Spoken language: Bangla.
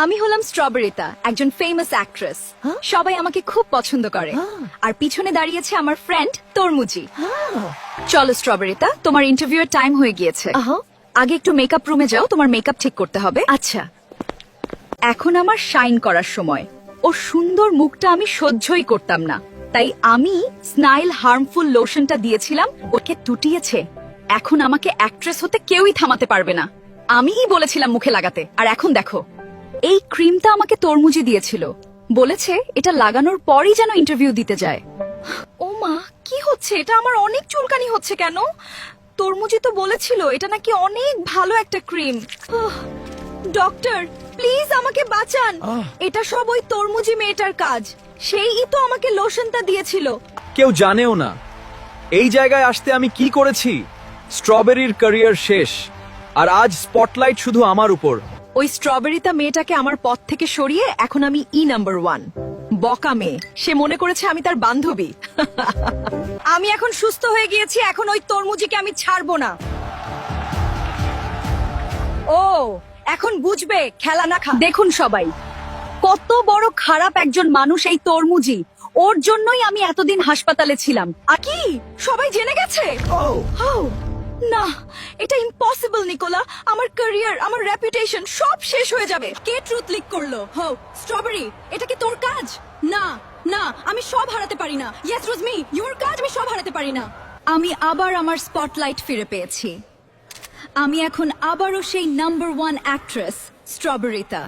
আমি হলাম স্ট্রবেরিতা, একজন ফেমাস অ্যাক্ট্রেস। সবাই আমাকে খুব পছন্দ করে। আর পিছনে দাঁড়িয়েছে আমার ফ্রেন্ড তরমুজি। চলো স্ট্রবেরিতা, তোমার ইন্টারভিউ এর টাইম হয়ে গিয়েছে। আগে একটু মেকআপ রুমে যাও, তোমার মেকআপ ঠিক করতে হবে। আচ্ছা। এখন আমার শাইন করার সময়। ও সুন্দর মুখটা আমি সহ্যই করতাম না, তাই আমি স্নাইল হার্মফুল লোশনটা দিয়েছিলাম। ওকে টুটিয়েছে। এখন আমাকে অ্যাক্ট্রেস হতে কেউই থামাতে পারবে না। আমিই বলেছিলাম মুখে লাগাতে, আর এখন দেখো। এই ক্রিমটা আমাকে তরমুজি দিয়েছিল, বলেছে এটা লাগানোর পরই যেন ইন্টারভিউ দিতে যায়। ও মা, কি হচ্ছে এটা? আমার অনেক চুলকানি হচ্ছে কেন? তরমুজি তো বলেছিল এটা নাকি অনেক ভালো একটা ক্রিম। ডক্টর, প্লিজ আমাকে বাঁচান। এটা সব ওই তরমুজি মেয়েটার কাজ। সেই তো আমাকে লোশনটা দিয়েছিল। কেউ জানেও না এই জায়গায় আসতে আমি কি করেছি। স্ট্রবেরির ক্যারিয়ার শেষ, আর আজ স্পটলাইট শুধু আমার উপর। ওই স্ট্রবেরিতা মেয়েটাকে আমার পথ থেকে সরিয়ে এখন আমি নাম্বার 1 বকা মেয়ে। সে মনে করেছে আমি তার বান্ধবী। আমি এখন সুস্থ হয়ে গিয়েছি, এখন ওই তরমুজিকে আমি ছাড়বো না। ও, এখন বুঝবে খেলা না খা। দেখুন সবাই, কত বড় খারাপ একজন মানুষ এই তরমুজি। ওর জন্যই আমি এতদিন হাসপাতালে ছিলাম। আর কি সবাই জেনে গেছে? না, এটা ইম্পসিবল নিকোলা। আমার ক্যারিয়ার, আমার রেপুটেশন সব শেষ হয়ে যাবে। কে ট্রুথ লিক করলো? স্ট্রবেরি, এটা কি তোর কাজ? না না, আমি সব হারাতে পারি না। ইয়েস রোজমি, ইওর কাজ। আমি সব হারাতে পারি না। আমি আবার আমার স্পটলাইট ফিরে পেয়েছি। আমি এখন আবারও সেই নাম্বার 1 অ্যাক্ট্রেস স্ট্রবেরিতা।